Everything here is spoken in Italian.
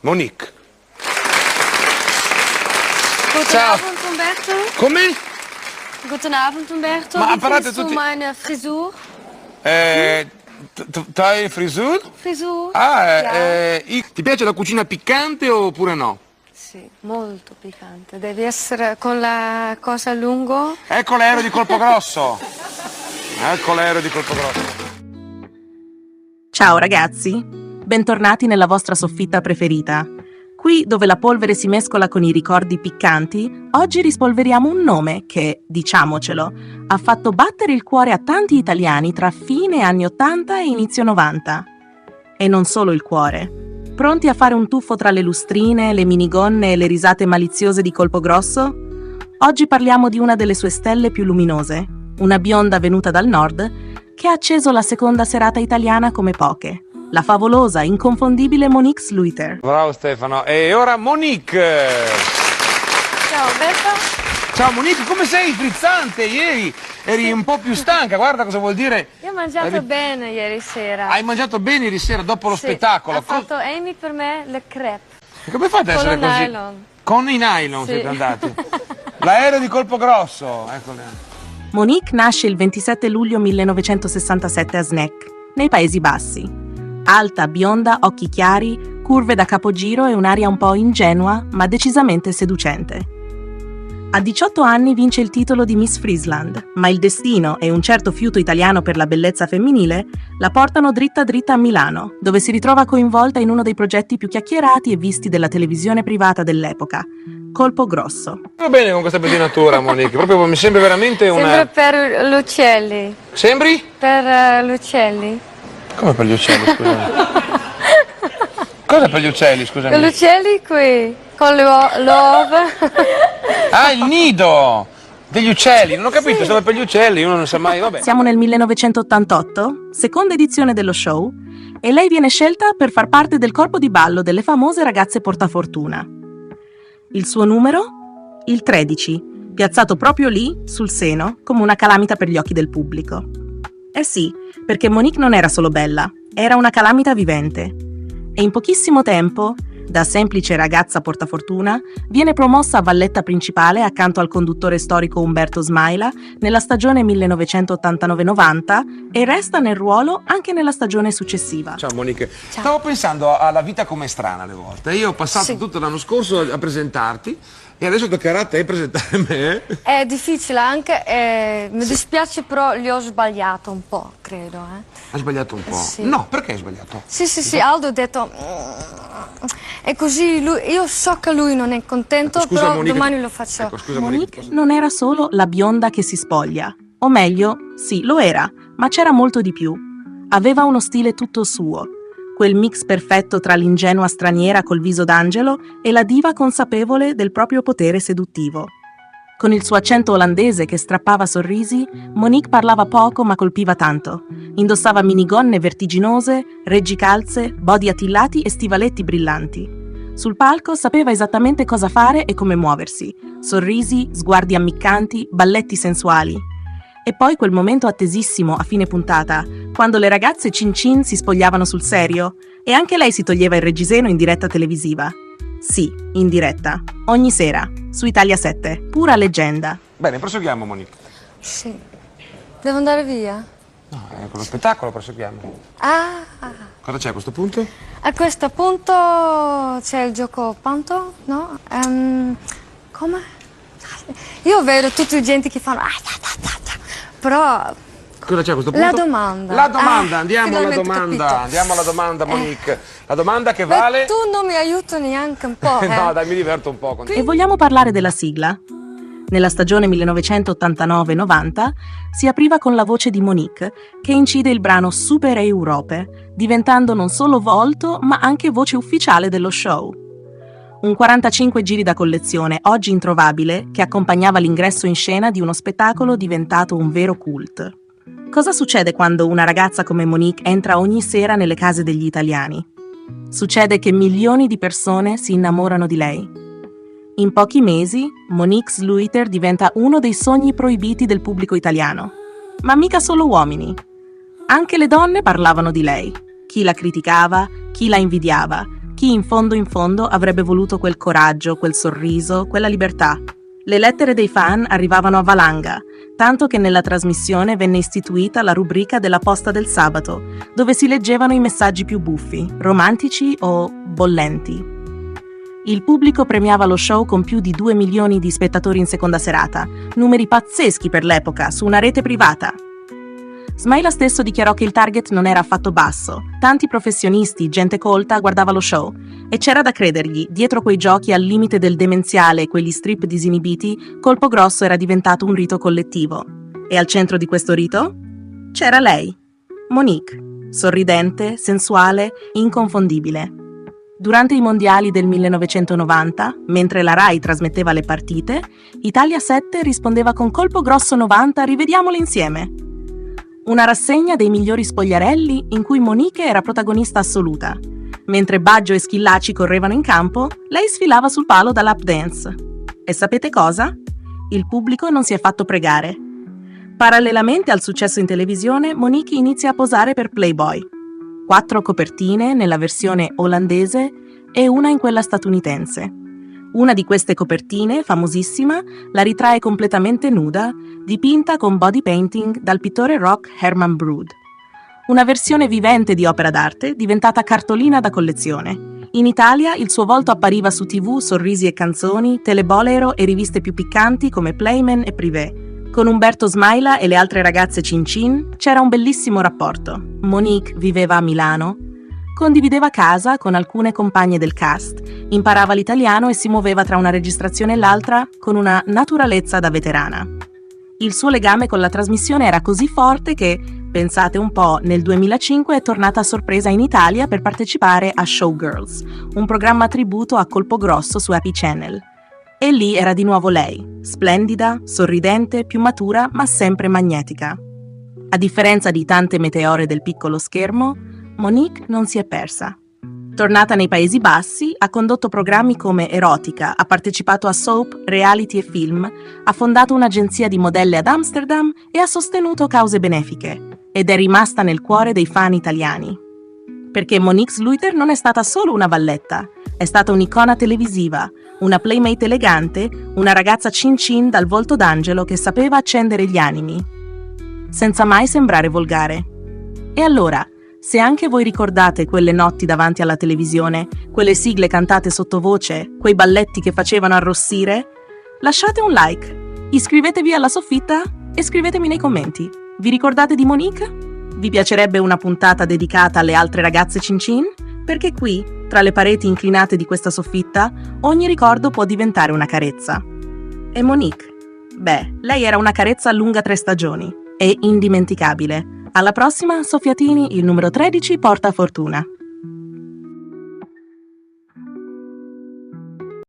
Monique. Guten Abend, Umberto. Come? Guten Abend, Umberto. Ma Wie parlate findest du tutti... meine Frisur? Thai frisur? Frisur? Ah, Ja. ti piace la cucina piccante oppure no? Sì, molto piccante. Devi essere con la cosa a lungo. Ecco l'aereo di colpo grosso. Ecco l'aereo di colpo grosso. Ciao ragazzi, bentornati nella vostra soffitta preferita. Qui dove la polvere si mescola con i ricordi piccanti, oggi rispolveriamo un nome che, diciamocelo, ha fatto battere il cuore a tanti italiani tra fine anni 80 e inizio 90. E non solo il cuore. Pronti a fare un tuffo tra le lustrine, le minigonne e le risate maliziose di Colpo Grosso? Oggi parliamo di una delle sue stelle più luminose, una bionda venuta dal nord che ha acceso la seconda serata italiana come poche. La favolosa, inconfondibile Monique Sluiter. Bravo Stefano. E ora Monique. Ciao, Umberto. Ciao Monique, come sei? Frizzante ieri. Eri un po' più stanca, guarda cosa vuol dire. Io ho mangiato bene ieri sera. Hai mangiato bene ieri sera dopo lo spettacolo. Ha fatto Amy per me le crepe. Come fate ad essere Con così? nylon. Con i nylon Sì. siete andati. L'aereo di Colpo Grosso. Eccole. Monique nasce il 27 luglio 1967 a Sneek, nei Paesi Bassi. Alta, bionda, occhi chiari, curve da capogiro e un'aria un po' ingenua, ma decisamente seducente. A 18 anni vince il titolo di Miss Friesland, ma il destino e un certo fiuto italiano per la bellezza femminile la portano dritta dritta a Milano, dove si ritrova coinvolta in uno dei progetti più chiacchierati e visti della televisione privata dell'epoca, Colpo Grosso. Va bene con questa pettinatura, Monique. Proprio mi sembra veramente una... Sembra per gli uccelli. Sembri? Per gli uccelli. Come per gli uccelli, scusami? Cosa per gli uccelli, Per gli scusami? uccelli qui, con le uova. Ah, il nido degli uccelli. Non ho capito, stava per gli uccelli, uno non sa mai, vabbè. Siamo nel 1988, seconda edizione dello show, e lei viene scelta per far parte del corpo di ballo delle famose ragazze portafortuna. Il suo numero? Il 13, piazzato proprio lì, sul seno, come una calamita per gli occhi del pubblico. Eh sì, perché Monique non era solo bella, era una calamita vivente. E in pochissimo tempo, da semplice ragazza portafortuna, viene promossa a valletta principale accanto al conduttore storico Umberto Smaila nella stagione 1989-90 e resta nel ruolo anche nella stagione successiva. Ciao Monique. Stavo pensando alla vita come strana alle volte. Io ho passato tutto l'anno scorso a presentarti e adesso toccherà a te presentare me. È difficile anche, mi dispiace però li ho sbagliato un po', credo. Hai sbagliato un po'? Sì. No, perché hai sbagliato? Sì, Aldo ha detto, è così, io so che lui non è contento, Ecco, scusa, però Monique, domani lo faccio. Ecco, scusa Monique non era solo la bionda che si spoglia, o meglio, sì, lo era, ma c'era molto di più. Aveva uno stile tutto suo, quel mix perfetto tra l'ingenua straniera col viso d'angelo e la diva consapevole del proprio potere seduttivo. Con il suo accento olandese che strappava sorrisi, Monique parlava poco ma colpiva tanto. Indossava minigonne vertiginose, reggicalze, body attillati e stivaletti brillanti. Sul palco sapeva esattamente cosa fare e come muoversi. Sorrisi, sguardi ammiccanti, balletti sensuali. E poi quel momento attesissimo a fine puntata, quando le ragazze cin cin si spogliavano sul serio e anche lei si toglieva il reggiseno in diretta televisiva. Sì, in diretta, ogni sera, su Italia 7, pura leggenda. Bene, proseguiamo Monique. Sì. Devo andare via? No, con lo spettacolo proseguiamo. Ah, Cosa c'è a questo punto? a questo punto c'è il gioco panto, no? Come? Io vedo tutti i gente che fanno... Però... Cosa c'è a questo punto? La domanda. La domanda, andiamo alla finalmente domanda. capito. Andiamo alla domanda, Monique. La domanda che Beh, vale... tu non mi aiuti neanche un po', No, dai, mi diverto un po' con te. E vogliamo parlare della sigla? Nella stagione 1989-90 si apriva con la voce di Monique, che incide il brano Super Europe, diventando non solo volto, ma anche voce ufficiale dello show. Un 45 giri da collezione, oggi introvabile, che accompagnava l'ingresso in scena di uno spettacolo diventato un vero cult. Cosa succede quando una ragazza come Monique entra ogni sera nelle case degli italiani? Succede che milioni di persone si innamorano di lei. In pochi mesi, Monique Sluiter diventa uno dei sogni proibiti del pubblico italiano. Ma mica solo uomini. Anche le donne parlavano di lei. Chi la criticava, chi la invidiava, chi chi in fondo avrebbe voluto quel coraggio, quel sorriso, quella libertà. Le lettere dei fan arrivavano a valanga, tanto che nella trasmissione venne istituita la rubrica della posta del sabato, dove si leggevano i messaggi più buffi, romantici o bollenti. Il pubblico premiava lo show con più di 2 milioni di spettatori in seconda serata, numeri pazzeschi per l'epoca, su una rete privata. Smaila stesso dichiarò che il target non era affatto basso, tanti professionisti, gente colta guardava lo show e c'era da credergli, dietro quei giochi al limite del demenziale e quegli strip disinibiti, Colpo Grosso era diventato un rito collettivo. E al centro di questo rito c'era lei, Monique, sorridente, sensuale, inconfondibile. Durante i mondiali del 1990, mentre la Rai trasmetteva le partite, Italia 7 rispondeva con Colpo Grosso 90, rivediamole insieme. Una rassegna dei migliori spogliarelli in cui Monique era protagonista assoluta. Mentre Baggio e Schillaci correvano in campo, lei sfilava sul palo da lap dance. E sapete cosa? Il pubblico non si è fatto pregare. Parallelamente al successo in televisione, Monique inizia a posare per Playboy. 4 copertine nella versione olandese e una in quella statunitense. Una di queste copertine, famosissima, la ritrae completamente nuda, dipinta con body painting dal pittore rock Herman Brood. Una versione vivente di opera d'arte diventata cartolina da collezione. In Italia il suo volto appariva su TV, Sorrisi e Canzoni, Telebolero e riviste più piccanti come Playmen e Privé. Con Umberto Smaila e le altre ragazze Cin Cin c'era un bellissimo rapporto. Monique viveva a Milano, condivideva casa con alcune compagne del cast, imparava l'italiano e si muoveva tra una registrazione e l'altra con una naturalezza da veterana. Il suo legame con la trasmissione era così forte che, pensate un po', nel 2005 è tornata a sorpresa in Italia per partecipare a Showgirls, un programma tributo a Colpo Grosso su Happy Channel. E lì era di nuovo lei, splendida, sorridente, più matura, ma sempre magnetica. A differenza di tante meteore del piccolo schermo, Monique non si è persa. Tornata nei Paesi Bassi, ha condotto programmi come Erotica, ha partecipato a soap, reality e film, ha fondato un'agenzia di modelle ad Amsterdam e ha sostenuto cause benefiche. Ed è rimasta nel cuore dei fan italiani. Perché Monique Sluiter non è stata solo una valletta, è stata un'icona televisiva, una playmate elegante, una ragazza cin cin dal volto d'angelo che sapeva accendere gli animi, senza mai sembrare volgare. E allora, se anche voi ricordate quelle notti davanti alla televisione, quelle sigle cantate sottovoce, quei balletti che facevano arrossire, lasciate un like, iscrivetevi alla soffitta e scrivetemi nei commenti. Vi ricordate di Monique? Vi piacerebbe una puntata dedicata alle altre ragazze cin cin? Perché qui, tra le pareti inclinate di questa soffitta, ogni ricordo può diventare una carezza. E Monique? Beh, lei era una carezza lunga 3 stagioni. È indimenticabile. Alla prossima, Soffiatini, il numero 13 porta fortuna.